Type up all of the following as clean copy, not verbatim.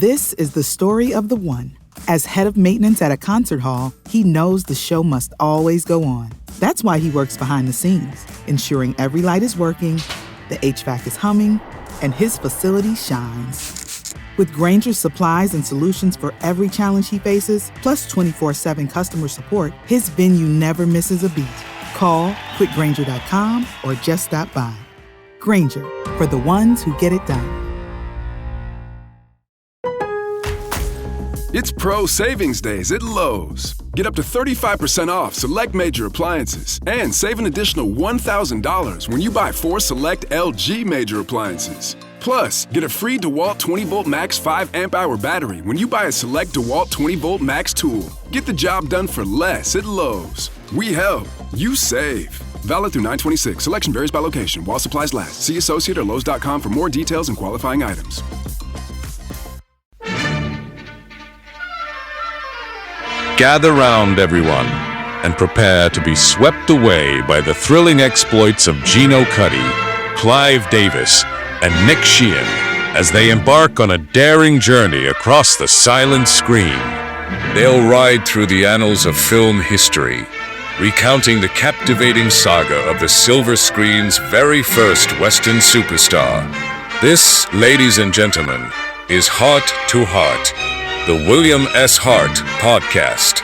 This is the story of the one. As head of maintenance at a concert hall, he knows the show must always go on. That's why he works behind the scenes, ensuring every light is working, the HVAC is humming, and his facility shines. With Grainger's supplies and solutions for every challenge he faces, plus 24/7 customer support, his venue never misses a beat. Call quickgrainger.com or just stop by. Grainger, for the ones who get it done. It's Pro Savings Days at Lowe's. Get up to 35% off select major appliances and save an additional $1,000 when you buy 4 select LG major appliances. Plus, get a free DeWalt 20-volt max 5 amp-hour battery when you buy a select DeWalt 20-volt max tool. Get the job done for less at Lowe's. We help. You save. Valid through 9/26. Selection varies by location. While supplies last. See Associate or Lowe's.com for more details and qualifying items. Gather round, everyone, and prepare to be swept away by the thrilling exploits of Geno Cuddy, Clive Davis, and Nick Sheehan as they embark on a daring journey across the silent screen. They'll ride through the annals of film history, recounting the captivating saga of the silver screen's very first Western superstar. This, ladies and gentlemen, is Heart to Heart, the William S. Hart Podcast.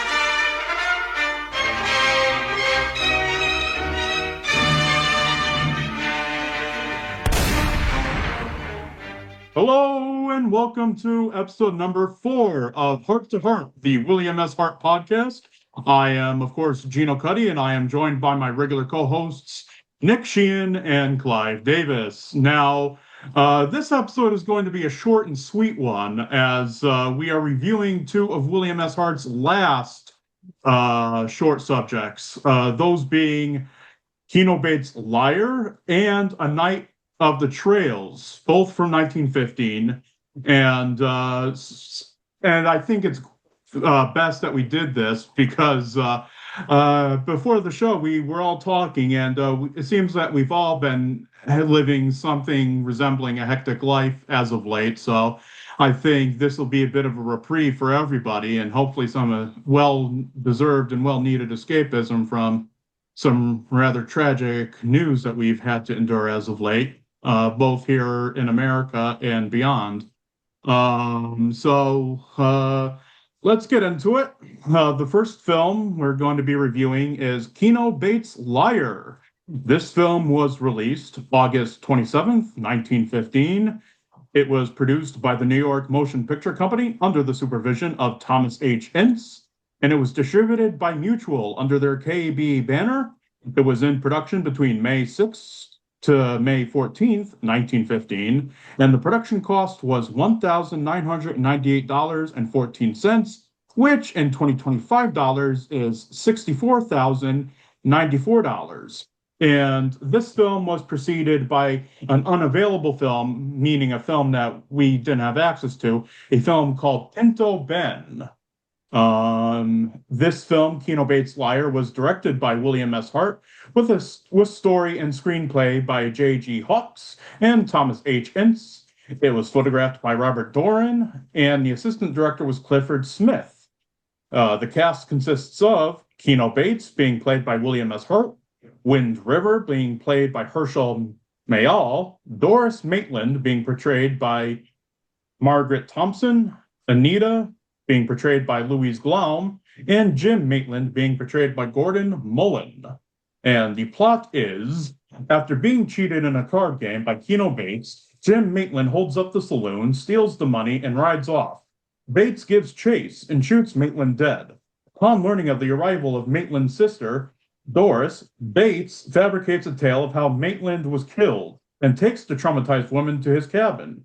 Hello and welcome to episode number 4 of Heart to Heart, the William S. Hart Podcast. I am, of course, Geno Cuddy, and I am joined by my regular co-hosts, Nick Sheehan and Clive Davis. Now, this episode is going to be a short and sweet one, as we are reviewing 2 of William S. Hart's last short subjects, those being Keno Bates' Liar and A Night of the Trails, both from 1915. And I think it's best that we did this because before the show we were all talking, and it seems that we've all been living something resembling a hectic life as of late. So I think this will be a bit of a reprieve for everybody, and hopefully some well-deserved and well-needed escapism from some rather tragic news that we've had to endure as of late, both here in America and beyond. Let's get into it. The first film we're going to be reviewing is Keno Bates' Liar. This film was released August 27th, 1915. It was produced by the New York Motion Picture Company under the supervision of Thomas H. Ince, and it was distributed by Mutual under their KB banner. It was in production between May 6th to May 14th, 1915, and the production cost was $1,998.14, which in 2025 dollars is $64,094. And this film was preceded by an unavailable film, meaning a film that we didn't have access to, a film called Pinto Ben. This film, Keno Bates' Liar, was directed by William S. Hart with story and screenplay by J.G. Hawkes and Thomas H. Ince. It was photographed by Robert Doran, and the assistant director was Clifford Smith. The cast consists of Keno Bates, being played by William S. Hart, Wind River, being played by Herschel Mayall, Doris Maitland, being portrayed by Margaret Thompson, Anita, being portrayed by Louise Glaum, and Jim Maitland, being portrayed by Gordon Mullen. And the plot is, after being cheated in a card game by Keno Bates, Jim Maitland holds up the saloon, steals the money, and rides off. Bates gives chase and shoots Maitland dead. Upon learning of the arrival of Maitland's sister, Doris, Bates fabricates a tale of how Maitland was killed and takes the traumatized woman to his cabin.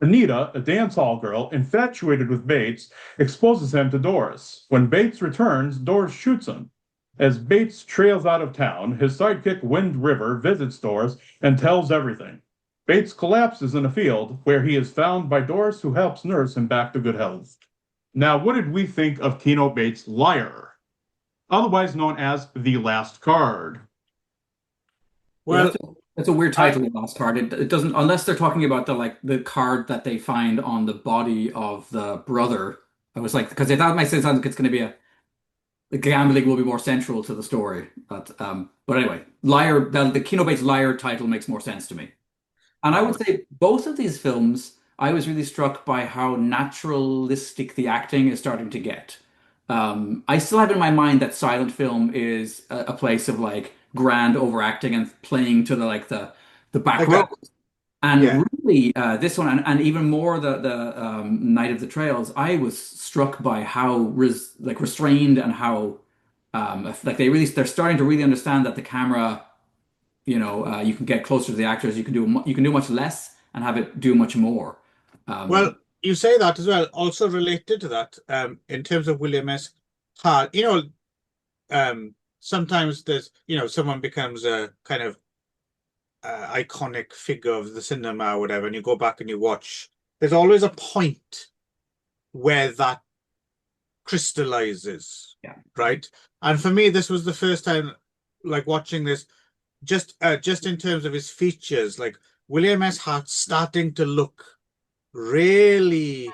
Anita, a dance hall girl, infatuated with Bates, exposes him to Doris. When Bates returns, Doris shoots him. As Bates trails out of town, his sidekick Wind River visits Doris and tells everything. Bates collapses in a field where he is found by Doris, who helps nurse him back to good health. Now, what did we think of Keno Bates' Liar, otherwise known as The Last Card? Well, It's a weird I title, The Lost Card. It doesn't, unless they're talking about the like the card that they find on the body of the brother. I was like, because that makes it sound like it's going to be the gambling will be more central to the story. But anyway, Liar, the Keno Bates Liar title makes more sense to me. And I would say both of these films, I was really struck by how naturalistic the acting is starting to get. I still have in my mind that silent film is a place of like grand overacting and playing to the back row. get And yeah. really, this one, and even more the Night of the Trails, I was struck by how restrained and how like they're starting to really understand that the camera, you can get closer to the actors, you can do much less and have it do much more. Well, Um, you say that as well. Also related to that, in terms of William S. Hart, sometimes someone becomes a kind of iconic figure of the cinema or whatever, and you go back and you watch. There's always a point where that crystallizes, yeah. right? And for me, this was the first time, like watching this, just in terms of his features, like William S. Hart starting to look really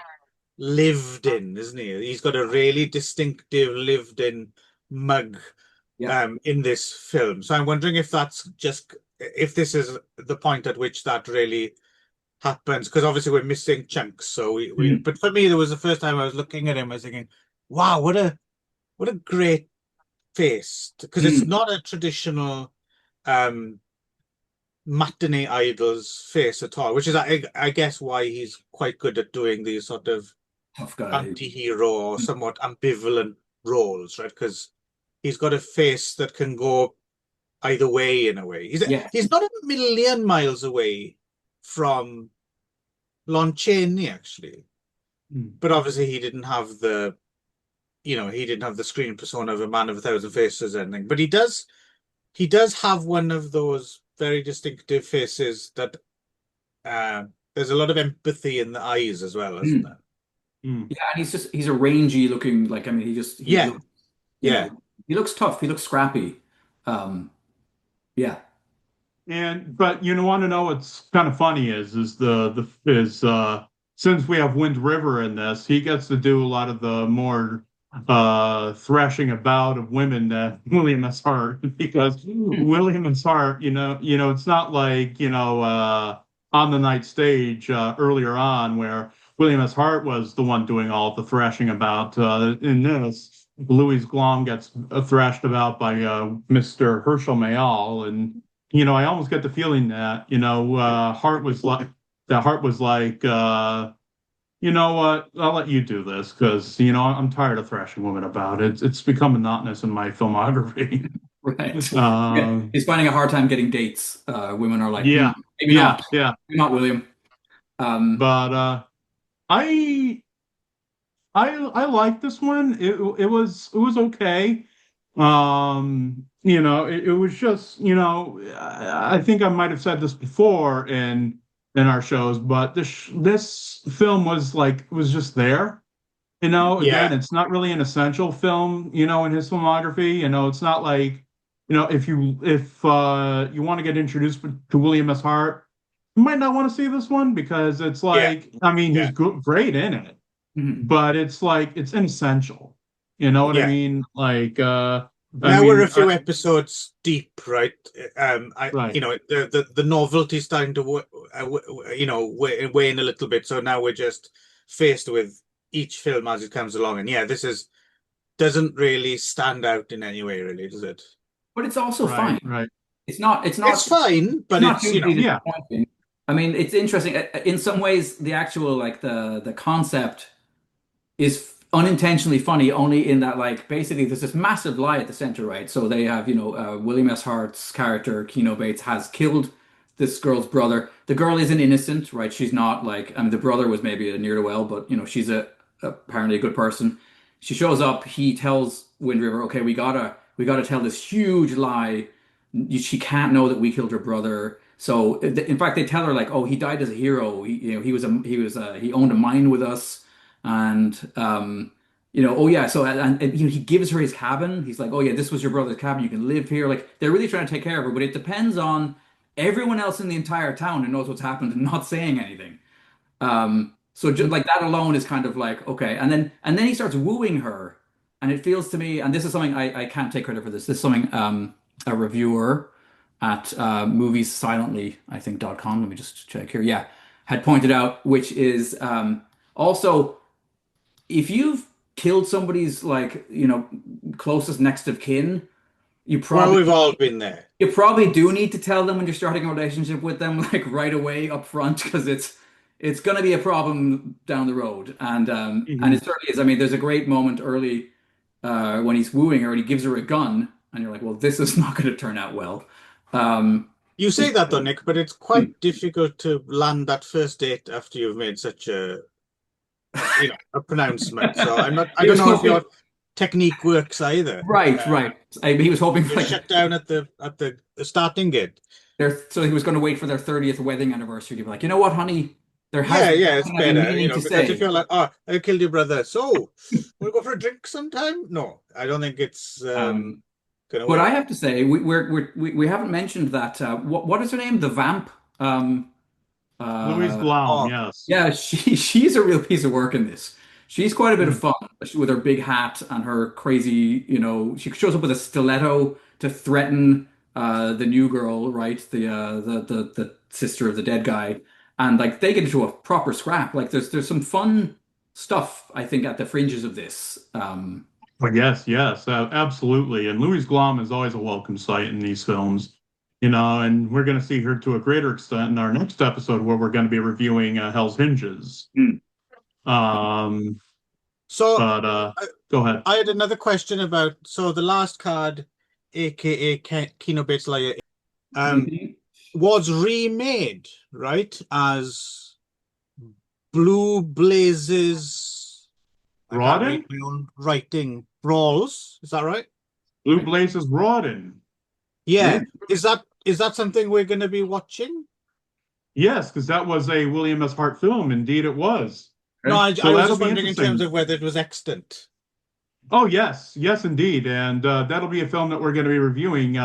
lived in, isn't he? He's got a really distinctive lived in mug Yeah. in this film. So I'm wondering if this is the point at which that really happens, because obviously we're missing chunks. So Mhm. but for me, there was the first time I was looking at him, I was thinking, wow, what a great face, because it's Mm. not a traditional um matinee idol's face at all, which is I guess why he's quite good at doing these sort of Tough guy. anti-hero or somewhat ambivalent roles, right? Because he's got a face that can go either way in a way. Yeah. He's not a million miles away from Lon Chaney, actually. Mm. But obviously he didn't have the screen persona of a man of a thousand faces or anything. But he does have one of those very distinctive faces that uh, there's a lot of empathy in the eyes as well, isn't Mm. there? Mm. Yeah, and he's a rangy looking, like, I mean, he Yeah, looks, yeah, he looks tough, he looks scrappy. Um, yeah. But you want to know what's kind of funny is the is since we have Wind River in this, he gets to do a lot of the more thrashing about of women that William S. Hart, because Hmm. William S. Hart, it's not like, on the night stage earlier on where William S. Hart was the one doing all the thrashing about. In this, Louis Glom gets thrashed about by Mr. Herschel Mayall, and I almost get the feeling that, Hart was like, you know what, I'll let you do this because, I'm tired of thrashing women about it. It's become monotonous in my filmography. Right. Yeah. Uh, He's finding a hard time getting dates. Women are like, yeah, maybe yeah, not. yeah. Maybe not, William. Um, But I I like this one. It was okay. It was just, I think I might have said this before in our shows, but this film was just there. Again, yeah, it's not really an essential film, in his filmography. It's not like, if you want to get introduced to William S. Hart, you might not want to see this one because it's yeah, like, I mean, he's yeah, good, great in it, mhm. but it's like it's inessential. You know what I yeah. mean? Like, I Now we're a mean, few episodes deep, right? right. The novelty's starting to wane a little bit. So now we're just faced with each film as it comes along, and yeah, this is doesn't really stand out in any way, really, does it? But it's also Right, fine. right. It's not, it's It's not, fine, it's but not it's hugely Yeah. disappointing. I mean, it's interesting. In some ways, the actual, like the concept is unintentionally funny only in that like basically there's this massive lie at the center, right? So they have, William S. Hart's character, Keno Bates, has killed this girl's brother. The girl isn't innocent, right? She's not like, I mean, the brother was maybe a near to well, but she's apparently a good person. She shows up, he tells Wind River, okay, we gotta tell this huge lie. She can't know that we killed her brother. So in fact, they tell her like, oh, he died as a hero. He owned a mine with us, and oh yeah, so and he gives her his cabin. He's like, oh yeah, this was your brother's cabin, you can live here. Like they're really trying to take care of her, but it depends on everyone else in the entire town who knows what's happened and not saying anything. So just like that alone is kind of like okay, and then he starts wooing her, and it feels to me, and this is something I can't take credit for this. This is something a reviewer at movies silently I think .com. Let me just check here. Yeah, had pointed out, which is also if you've killed somebody's like closest next of kin, you Well, probably we've all been there. you probably do need to tell them when you're starting a relationship with them, like right away up front, because it's going to be a problem down the road, and it certainly is. I mean, there's a great moment early when he's wooing her and he gives her a gun, and you're like, well, this is not going to turn out well. Um, You say that though, Nick, but it's quite difficult to land that first date after you've made such a pronouncement. So I he don't was know if hoping, your technique works either. right, right. He was hoping You're like shut down at the starting gate. so he was going to wait for their 30th wedding anniversary to be like, you know what, honey, there has Yeah, been yeah, it's something I've been better, meaning to because if say. you're like, oh, I killed your brother, so we'll go for a drink sometime? No, I don't think it's Um, gonna but I work. have to say, we haven't mentioned that. What is her name? The vamp. Louise Uh, Blum, Oh, yes. yeah, she's a real piece of work in this. She's quite a bit of Mm. fun with her big hat and her crazy, she shows up with a stiletto to threaten the new girl, right? The sister of the dead guy, and like they get into a proper scrap. Like there's some fun stuff I think at the fringes of this. But yes, yes, absolutely. And Louise Glom is always a welcome sight in these films, and we're going to see her to a greater extent in our next episode where we're going to be reviewing Hell's Hinges. Hmm. Um, so but I, go ahead. I had another question about the last card, aka Keno Bates Liar, um, Mhm. was remade, right, as Blue Blazes. I can't read Rawdon? my own writing. Brawls, is that right? Blue Blazes Rawdon. Yeah. Yeah. Is that something we're going to be watching? Yes, because that was a William S. Hart film. Indeed, it was. No, Okay. I So was that'll just be wondering in terms interesting. of whether it was extant. Oh, yes, yes, indeed, and that'll be a film that we're going to be reviewing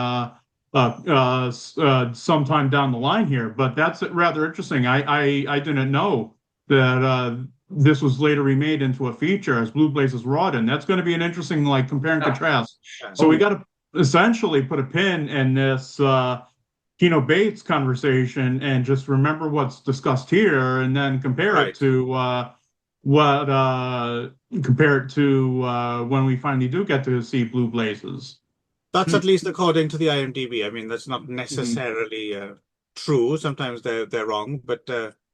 sometime down the line here. But that's rather interesting. I didn't know that this was later remade into a feature as Blue Blazes Rawdon. That's going to be an interesting like compare and Yeah. contrast. So Oh, we yeah. got to essentially put a pin in this Keno Bates conversation and just remember what's discussed here, and then Right. what compare it to when we finally do get to see Blue Blazes. That's Hmm. at least according to the IMDb. I mean, that's not Mhm. necessarily true. Sometimes they're wrong, but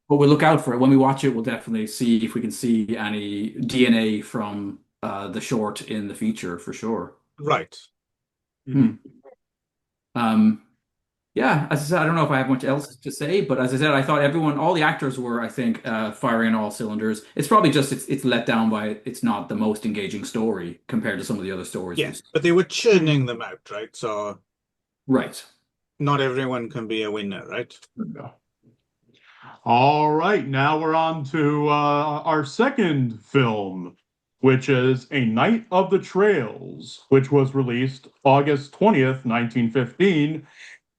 But we'll look out for it. When we watch it, we'll definitely see if we can see any DNA from the short in the feature for sure. right. Hmm. Mhm. Um, yeah, as I said, I don't know if I have much else to say, but as I said, I thought all the actors were, I think, firing on all cylinders. It's probably just it's let down by it's not the most engaging story compared to some of the other stories we've Yes, seen. but they were churning Mhm. them out, right? So Right. not everyone can be a winner, right? All right, now we're on to our second film, which is A Night of the Trails, which was released August 20th, 1915,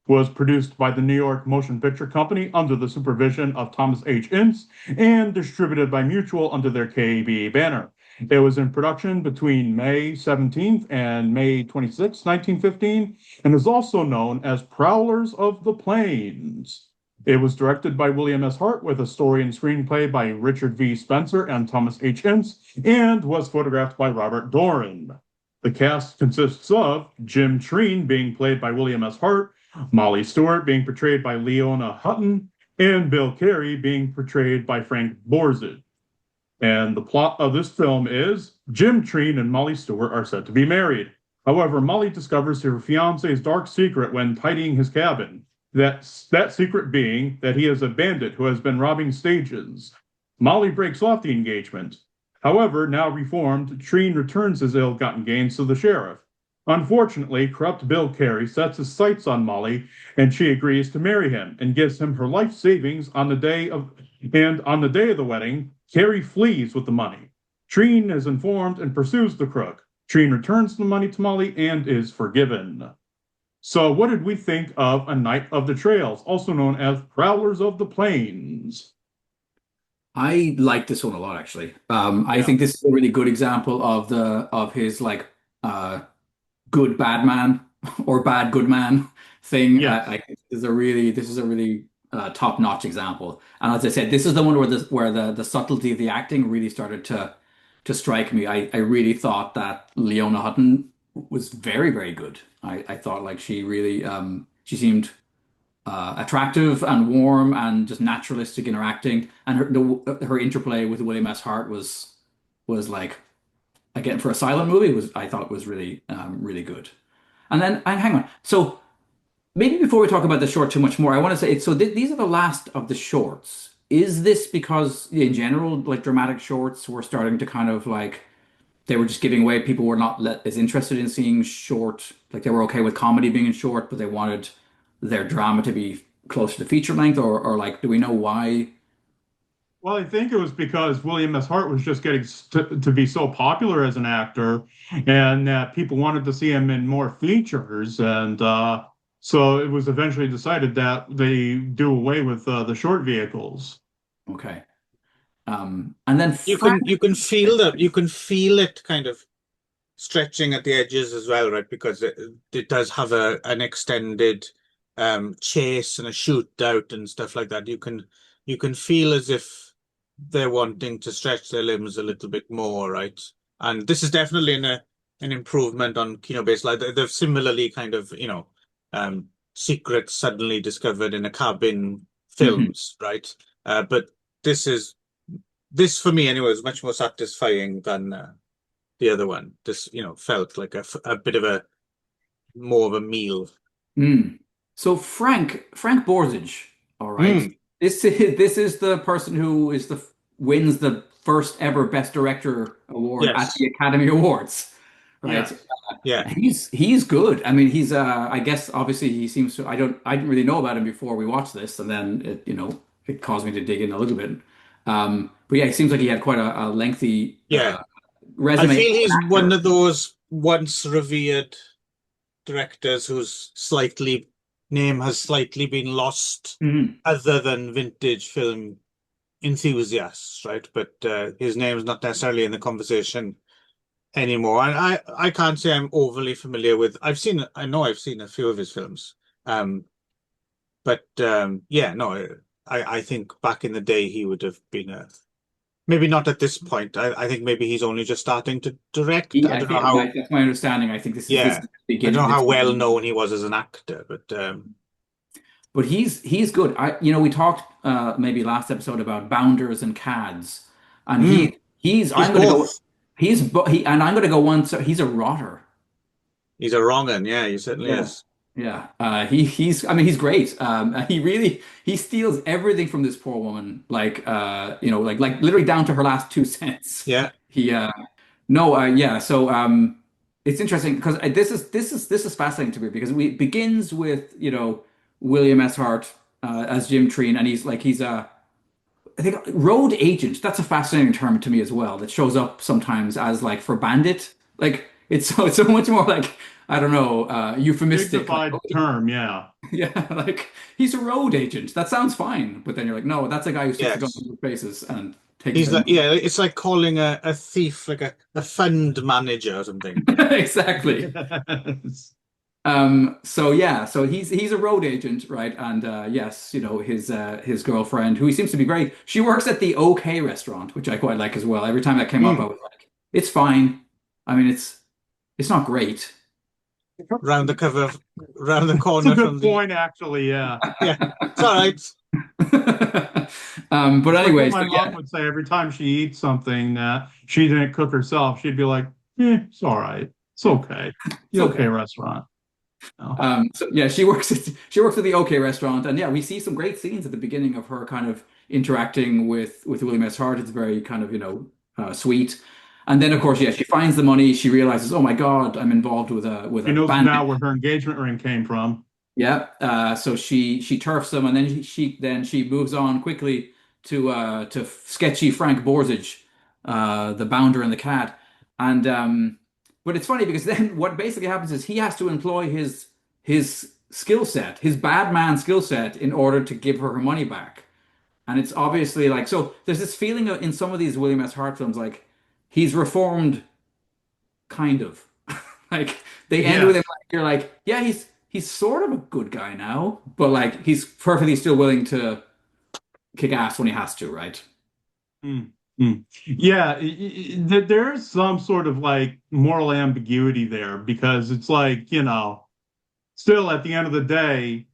was produced by the New York Motion Picture Company under the supervision of Thomas H. Ince and distributed by Mutual under their KAB banner. It was in production between May 17th and May 26th, 1915, and is also known as Prowlers of the Plains. It was directed by William S. Hart with a story and screenplay by Richard V. Spencer and Thomas H. Ince, and was photographed by Robert Doran. The cast consists of Jim Treen being played by William S. Hart, Molly Stewart being portrayed by Leona Hutton, and Bill Carey being portrayed by Frank Borzage. And the plot of this film is Jim Treen and Molly Stewart are set to be married. However, Molly discovers her fiance's dark secret when tidying his cabin. That secret being that he is a bandit who has been robbing stages. Molly breaks off the engagement. However, now reformed, Treen returns his ill-gotten gains to the sheriff. Unfortunately, corrupt Bill Carey sets his sights on Molly, and she agrees to marry him and gives him her life savings on the day of the wedding. Carey flees with the money. Treen is informed and pursues the crook. Treen returns the money to Molly and is forgiven. So, what did we think of A Night of the Trails, also known as Prowlers of the Plains? I like this one a lot, actually. I Yeah. think this is a really good example of the of his like good bad man or bad good man thing. I Yes. think this is a really top-notch example. And as I said, this is the one where the subtlety of the acting really started to strike me. I really thought that Leona Hutton was very, very good. I thought like she really she seemed attractive and warm and just naturalistic in her acting, and her interplay with William S. Hart was like again for a silent movie was I thought was really really good. And then and hang on, so maybe before we talk about the short too much more, I want to say so these are the last of the shorts. Is this because in general like dramatic shorts were starting to kind of like they were just giving away. People were not as interested in seeing short, like they were okay with comedy being in short, but they wanted their drama to be closer to feature length, or like, do we know why? Well, I think it was because William S. Hart was just getting to be so popular as an actor, and that people wanted to see him in more features, and so it was eventually decided that they do away with the short vehicles. Okay. And then You Frank, can feel it kind of stretching at the edges as well, right? Because it does have an extended chase and a shootout and stuff like that. You can feel as if they're wanting to stretch their limbs a little bit more, right? And this is definitely an improvement on Keno Bates. Like they've similarly kind of, secrets suddenly discovered in a cabin Mhm. films, right? But this is this for me anyway is much more satisfying than the other one. This, felt like a bit of a more of a meal. Mm. So Frank Borzage, all right. Mm, This is the person who is the wins the first ever Best Director award at yes. the Academy Awards, right? Yes. Yeah. He's good. I mean, he's I guess obviously he seems to I didn't really know about him before we watched this, and then it caused me to dig in a little bit. But yeah, it seems like he had quite a lengthy Yeah. I resume as feel he's an one actor. of those once revered directors whose slightly name has slightly been lost Mhm. other than vintage film enthusiasts, right? But his name's not necessarily in the conversation anymore. And I can't say I'm overly familiar with I know I've seen a few of his films. Um, but yeah, no, I think back in the day he would have been a maybe not at this point. I think maybe he's only just starting to direct. I I don't know think how, that's my understanding. I think this is yeah, the I don't beginning. know how well known he was as an actor, but But he's good. We talked maybe last episode about bounders and cads, and mm, he's he's I'm going to go both. he and I'm going to go one. So he's a rotter. He's a wrong un, yeah, he certainly Yeah. is. Yeah. He's I mean he's great. He steals everything from this poor woman. Like like literally down to her last 2 cents. Yeah. He no yeah. So it's interesting because this is fascinating to me because it begins with William S. Hart as Jim Treen, and he's a I think road agent. That's a fascinating term to me as well. That shows up sometimes as like for bandit. Like it's so much more like I don't know euphemistic. Like Dignified term, yeah. yeah, like he's a road agent. That sounds fine, but then you're like, no, that's a guy who sticks a gun Yes. in people's faces and takes He's their like, money. yeah, it's like calling a thief like a fund manager or something. Exactly. Yes. So yeah, so he's a road agent, right? And yes, his girlfriend, who he seems to be great, she works at the OK restaurant, which I quite like as well. Every time that came up, I Mm. was like, it's fine. I mean, it's not great. Round the cover, round the It's a corner good from the point, actually, yeah. yeah. It's all right. But It's like what anyway, my so mom yeah, would say every time she eats something that she didn't cook herself. She'd be like, it's all right. It's okay. it's The okay okay. restaurant. Oh. So yeah, she works at the OK restaurant, and yeah, we see some great scenes at the beginning of her kind of interacting with William S. Hart. It's very kind of sweet, and then of course yeah, she finds the money. She realizes, oh my God, I'm involved with She a knows bandit. now where her engagement ring came from. Yeah, so she turfs him, and then she moves on quickly to sketchy Frank Borzage, the bounder and the cat, and but it's funny because then what basically happens is he has to employ his skill set, his bad man skill set, in order to give her money back. And it's obviously like, so there's this feeling in some of these William S. Hart films, like he's reformed, kind of. Like they end with him Yes. like you're like, yeah, he's sort of a good guy now, but like he's perfectly still willing to kick ass when he has to, right? Mm, mm. Yeah, there's some sort of like moral ambiguity there because it's like, still at the end of the day,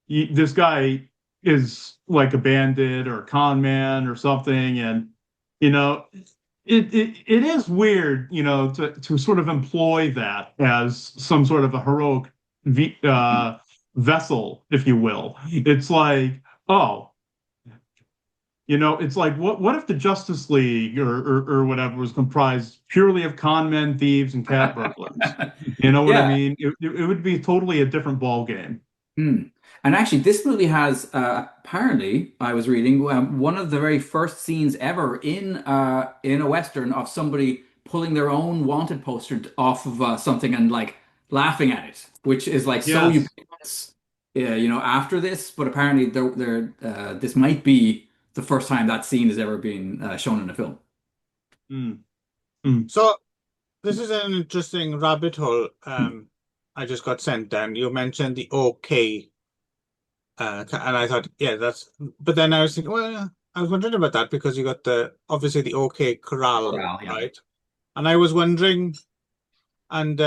this guy is like a bandit or a con man or something, and you know, it is weird, to sort of employ that as some sort of a heroic vessel, if you will. It's like, oh. It's like what if the Justice League or whatever was comprised purely of con men, thieves, and cat burglars? You know what I Yeah. mean? It would be totally a different ball game. Hmm. And actually, this movie has apparently, I was reading, one of the very first scenes ever in a Western of somebody pulling their own wanted poster off of something and like laughing at it, which is like so Yes. ubiquitous, after this. But apparently, this might be the first time that scene has ever been shown in a film. Mm, mm. So this is an interesting rabbit hole. I just got sent down. You mentioned the OK, and I thought, yeah, that's. But then I was thinking, well, I was wondering about that because you got the obviously the OK Corral, Corral, yeah. right? And I was wondering, and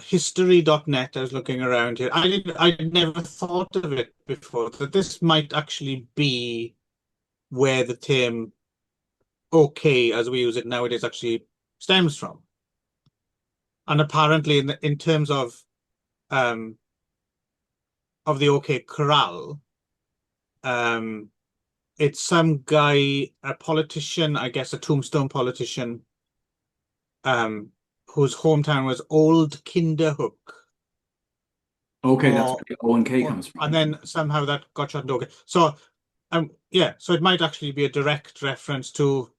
history.net, I was looking around here. I'd never thought of it before that this might actually be where the term OK, as we use it nowadays, actually stems from. And apparently, in terms um of the OK Corral, um, it's some guy, a politician, I guess a Tombstone politician, um, whose hometown was Old Kinderhook, Okay, that's or where the O and K or comes and from. then somehow that got shot into OK. So, yeah, so it might actually be a direct reference to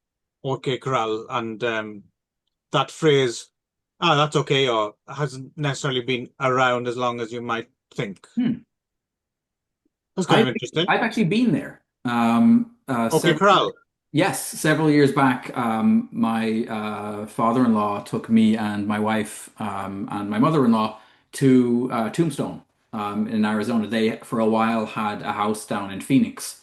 OK Corral, and that phrase, ah, that's okay, or hasn't necessarily been around as long as you might think. Hmm. That's kind I've of interesting. I've actually been there. OK Several Corral. Yes, several years back, my father-in-law took me and my wife and my mother-in-law to Tombstone in Arizona. They, for a while, had a house down in Phoenix,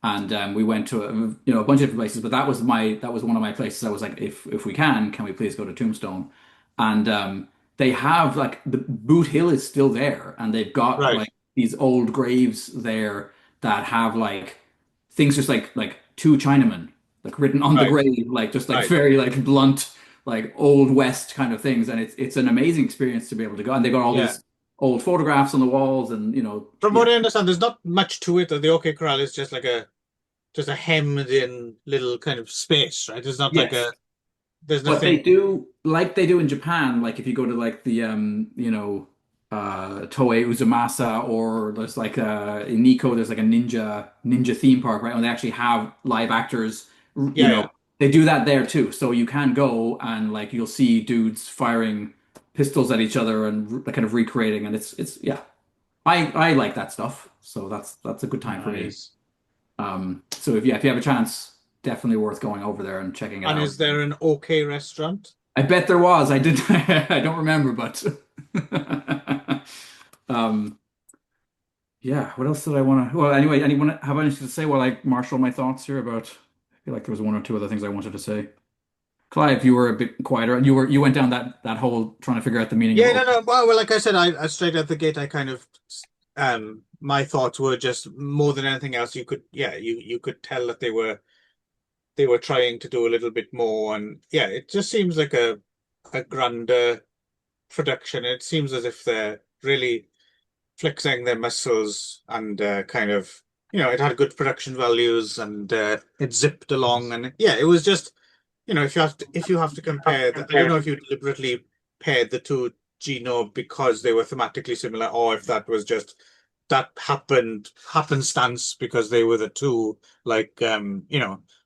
and we went to a bunch of different places. But that was one of my places. I was like, if we can we please go to Tombstone? And they have like the Boot Hill is still there, and they've got Right, like these old graves there that have like things just like two Chinamen like written on the right, grave, like just like right. very like blunt, like old West kind of things. And it's an amazing experience to be able to go. And they got all Yeah. these old photographs on the walls, and From yeah, what I understand, there's not much to it. The OK Corral is just like a hemmed in little kind of space, right? It's not like yes. there's But they nothing. do like they do in Japan, like if you go to like the Toei Uzumasa, or there's like in Nikko there's like a ninja theme park, right? And they actually have live actors, you Yeah, know, yeah. they do that there too. So you can go and like you'll see dudes firing pistols at each other and kind of recreating, and it's yeah. I like that stuff. So that's a good time for me. Nice. So if you have a chance, definitely worth going over there and checking it And out. is there an OK restaurant? I bet there was. I did. I don't remember, but um, yeah. What else did I want to? Well, anyway, anyone have anything to say while I marshal my thoughts here about? I feel like there was one or two other things I wanted to say. Clive, you were a bit quieter. You went down that whole trying to figure out the meaning of Yeah, no, open. no. Well, like I said, I straight out the gate, I kind of, my thoughts were just more than anything else. Yeah, you could tell that they were trying to do a little bit more, and yeah, it just seems like a grander production. It seems as if they're really flexing their muscles and kind of, it had good production values and it zipped along. And yeah, it was just, if you have to compare the, I don't know if you deliberately paired the two Geno because they were thematically similar, or if that was just that happenstance because they were the two, like,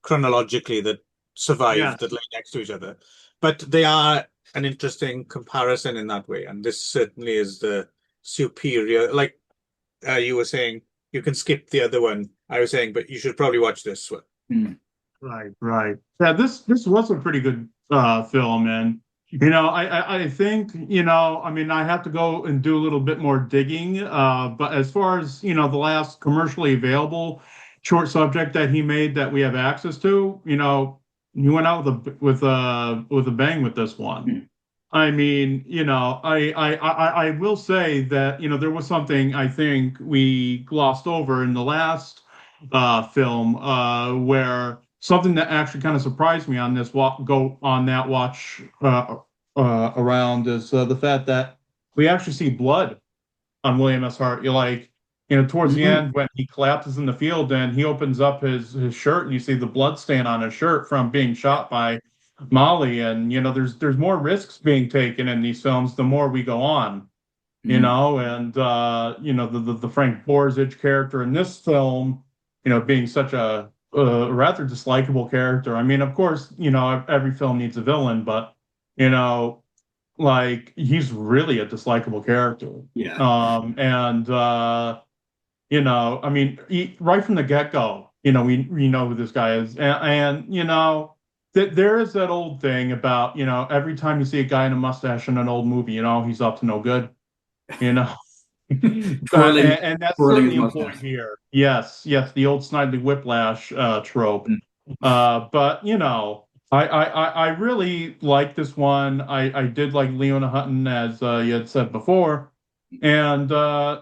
chronologically that survived, that Yes. lay next to each other. But they are an interesting comparison in that way, and this certainly is the superior. Like you were saying, you can skip the other one. I was saying, but you should probably watch this one. Mm. Right, right. Yeah, this was a pretty good film, and I think I mean I have to go and do a little bit more digging. But as far as the last commercially available short subject that he made that we have access to, he went out with a bang with this one. Mm. I mean, I will say that, there was something I think we glossed over in the last film where something that actually kind of surprised me on this go on that watch around is the fact that we actually see blood on William S. Hart. You're like, towards the Mm. end when he collapses in the field and he opens up his shirt and you see the blood stain on his shirt from being shot by Molly. And there's more risks being taken in these films the more we go on. Mm. And the Frank Borzage character in this film, being such a rather dislikable character. I mean, of course, every film needs a villain, but you know like he's really a dislikable character. Yeah. And I mean, right from the get-go, we know who this guy is, and there is that old thing about every time you see a guy in a mustache in an old movie, he's up to no good, you know. Twirling, And that's twirling his certainly employed mustache. here. Yes, yes, the old Snidely Whiplash trope. Mm. But I really like this one. I did like Leona Hutton, as you had said before, and I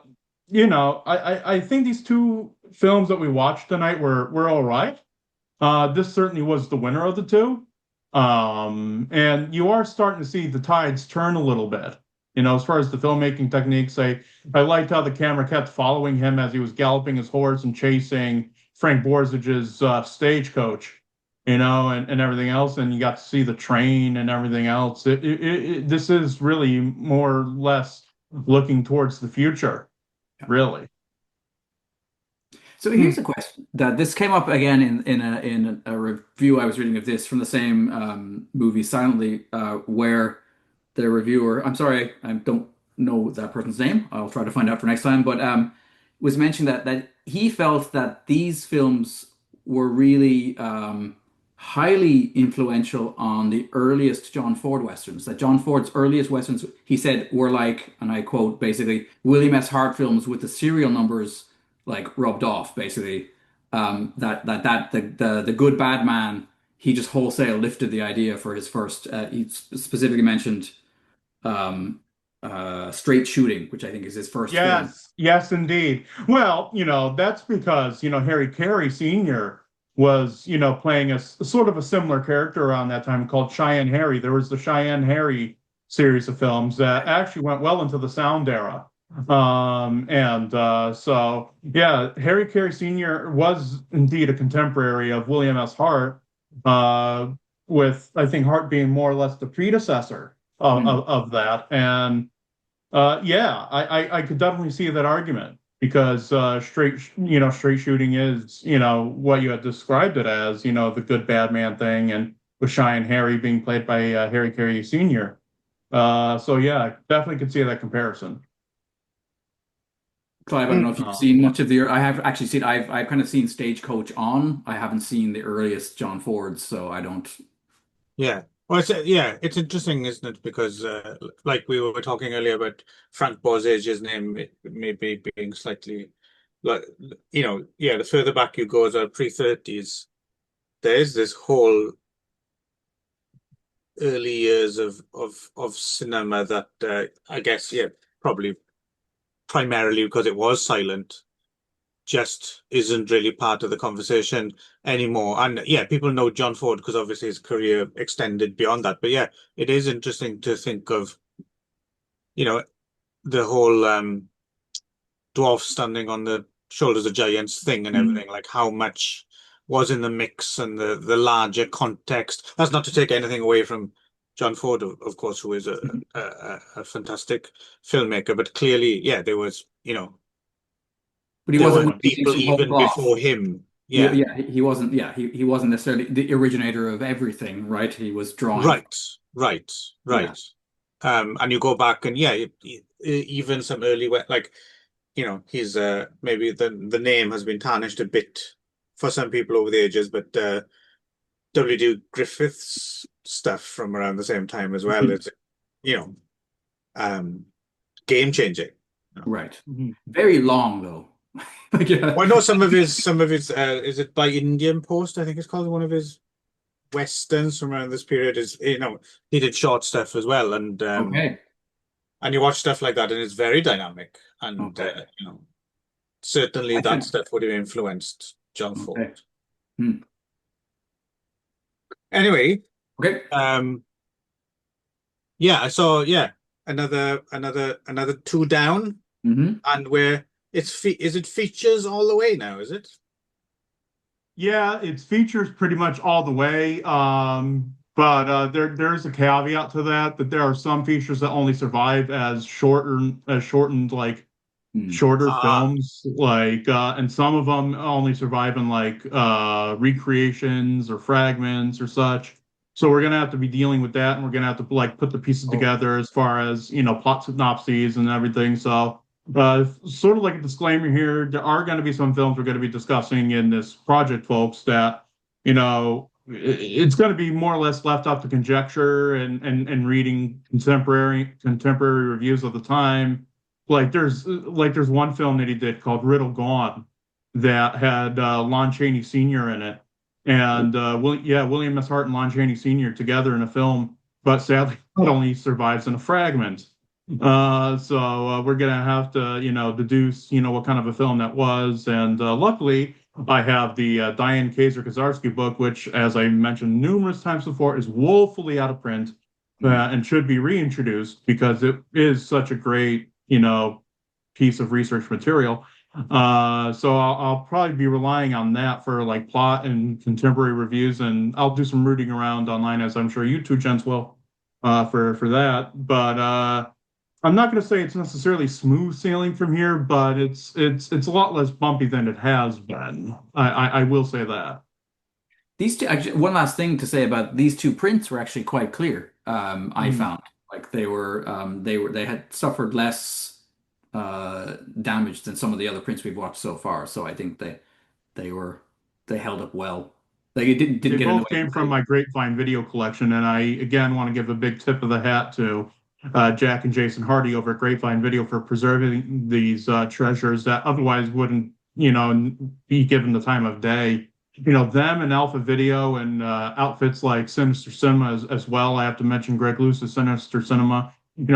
think these two films that we watched tonight were all right. This certainly was the winner of the two. And you are starting to see the tides turn a little bit. As far as the filmmaking techniques, I liked how the camera kept following him as he was galloping his horse and chasing Frank Borzage's stagecoach, and everything else. And you got to see the train and everything else. This is really more or less looking towards the future, really. So Hmm. here's a question that this came up again in a review I was reading of this from the same movie Silently, where the reviewer, I'm sorry, I don't know that person's name. I'll try to find out for next time, but was mentioned that he felt that these films were really highly influential on the earliest John Ford westerns. That John Ford's earliest westerns, he said, were like, and I quote, basically William S. Hart films with the serial numbers like rubbed off, basically. The good bad man, he just wholesale lifted the idea for his first. He specifically mentioned um, Straight Shooting, which I think is his first film. Yes, yes, indeed. Well, that's because, Harry Carey Sr. was, playing sort of a similar character around that time called Cheyenne Harry. There was the Cheyenne Harry series of films that actually went well into the sound era. And so, yeah, Harry Carey Sr. was indeed a contemporary of William S. Hart, uh, with, I think, Hart being more or less the predecessor of, Mm. of, of that. And yeah, I could definitely see that argument because straight shooting is, what you had described it as, the good bad man thing, and with Cheyenne Harry being played by Harry Carey Sr. So yeah, I definitely could see that comparison. Clive, I don't know if you've Mm. seen much of the. I have actually seen. I've kind of seen Stagecoach on. I haven't seen the earliest John Fords, so I don't. Yeah. Well, yeah, it's interesting, isn't it? Because, like we were talking earlier about Frank Bozage's name maybe being slightly, like, yeah, the further back you go, the pre-30s, there's this whole early years of cinema that I guess, yeah, probably primarily because it was silent, just isn't really part of the conversation anymore. And yeah, people know John Ford because obviously his career extended beyond that. But yeah, it is interesting to think of, you know, the whole dwarf standing on the shoulders of giants thing and Mm. everything, like how much was in the mix and the larger context. That's not to take anything away from John Ford, of course, who is a fantastic filmmaker, but clearly, yeah, there was, But he there wasn't were making things people from whole even cloth. before him. Yeah, Yeah. yeah, he wasn't. Yeah, he wasn't necessarily the originator of everything, right? He was drawing. Right, right, Yeah. right. And you go back and yeah, even some early like he's maybe the name has been tarnished a bit for some people over the ages, but W.D. Griffith's stuff from around the same time as well. It's you know game changing. Right. Very long though. Well, I know some of his is it by Indian Post, I think it's called, one of his westerns from around this period is he did short stuff as well, Okay. and you watch stuff like that and it's very dynamic, and Okay. certainly I that should. stuff would have influenced John Okay. Ford. Hmm. Anyway, Okay. yeah, I saw, another two down, Hmm. and where is it features all the way now, is it? Yeah, it's features pretty much all the way. But there's a caveat to that there are some features that only survive as shortened like Hmm. shorter Ah, films, like and some of them only survive in like recreations or fragments or such. So we're gonna have to be dealing with that, and we're gonna have to like put the pieces Oh. together as far as plot synopses and everything. So sort of like a disclaimer here, there are going to be some films we're going to be discussing in this project, folks, that it's going to be more or less left up to conjecture and reading contemporary reviews of the time. Like there's one film that he did called Riddle Gone that had Lon Chaney Sr. in it, and William S. Hart and Lon Chaney Sr. together in a film, but sadly it only survives in a fragment. So we're gonna have to, deduce, what kind of a film that was. And luckily, I have the Diane Kaiser-Kozarski book, which, as I mentioned numerous times before, is woefully out of print Hmm. and should be reintroduced because it is such a great, piece of research material. So I'll probably be relying on that for like plot and contemporary reviews, and I'll do some rooting around online, as I'm sure you two gents will, for that. But I'm not going to say it's necessarily smooth sailing from here, but it's a lot less bumpy than it has been. I will say that. These two, actually, one last thing to say about these two prints were actually quite clear. I Mhm. found like they had suffered less damage than some of the other prints we've watched so far. So I think they were they held up well. Like it didn't They get in the both way came from completely. my Grapevine video collection, and I again want to give a big tip of the hat to Jack and Jason Hardy over at Grapevine Video for preserving these treasures that otherwise wouldn't, be given the time of day. Them and Alpha Video and outfits like Sinister Cinema as well. I have to mention Greg Luce's Sinister Cinema.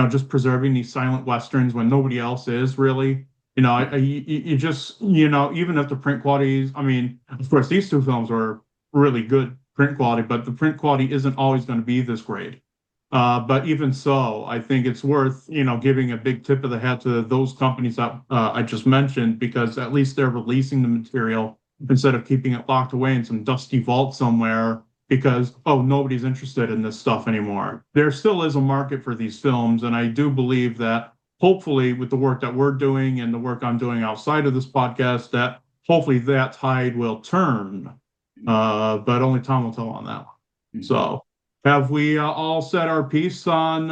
Just preserving these silent westerns when nobody else is really. You just, even if the print quality is, I mean, of course, these two films were really good print quality, but the print quality isn't always going to be this great. But even so, I think it's worth, giving a big tip of the hat to those companies that I just mentioned, because at least they're releasing the material instead of keeping it locked away in some dusty vault somewhere because, oh, nobody's interested in this stuff anymore. There still is a market for these films, and I do believe that hopefully with the work that we're doing and the work I'm doing outside of this podcast, that hopefully that tide will turn. But only time will tell on that one. Mhm. So, have we all said our piece on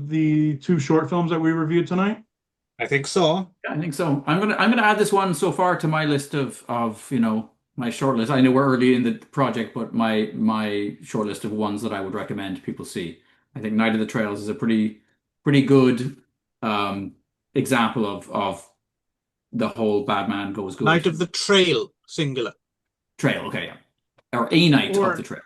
the two short films that we reviewed tonight? I think so. Yeah, I think so. I'm gonna add this one so far to my list of my short list. I know we're early in the project, but my short list of ones that I would recommend people see. I think Night of the Trails is a pretty good um, example of the whole bad man goes Night good of the Trail, singular. trail. Okay, yeah, or a night of the Or, trail.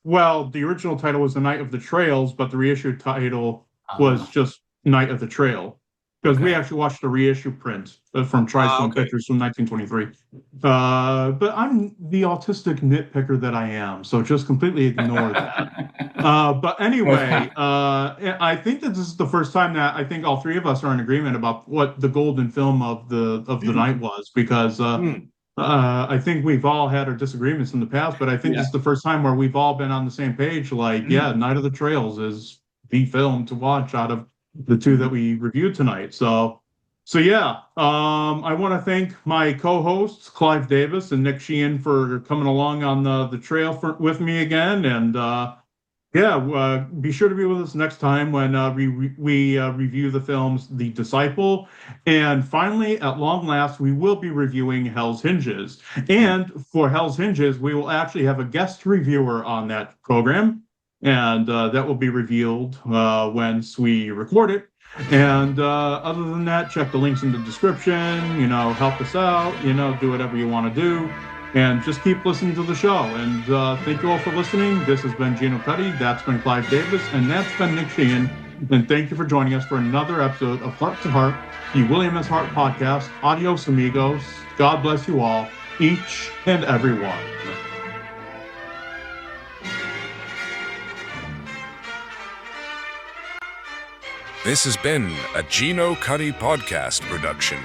well, the original title was The Night of the Trails, but the reissued title was Ah, just Night of the Trail. Because we okay. actually watched the reissue print from Ah, TriStone okay. Pictures from 1923. But I'm the autistic nitpicker that I am, so just completely ignore that. But anyway, I think that this is the first time that I think all three of us are in agreement about what the golden film of the Hmm. night was, because Hmm. I think we've all had our disagreements in the past, but I think this Yeah. is the first time where we've all been on the same page. Like, yeah, Hmm. Night of the Trails is the film to watch out of the two that Mhm. we reviewed tonight. So yeah, I want to thank my co-hosts Clive Davis and Nick Sheehan for coming along on the trail with me again, and Yeah, be sure to be with us next time when we review the films The Disciple. And finally, at long last, we will be reviewing Hell's Hinges. And for Hell's Hinges, we will actually have a guest reviewer on that program. And that will be revealed once we record it. And other than that, check the links in the description, help us out, do whatever you want to do. And just keep listening to the show. And thank you all for listening. This has been Gino Cuddy. That's been Clive Davis. And that's been Nick Sheehan. And thank you for joining us for another episode of Heart to Heart, the William S. Hart podcast. Adios, amigos. God bless you all, each and every one. This has been a Gino Cuddy podcast production.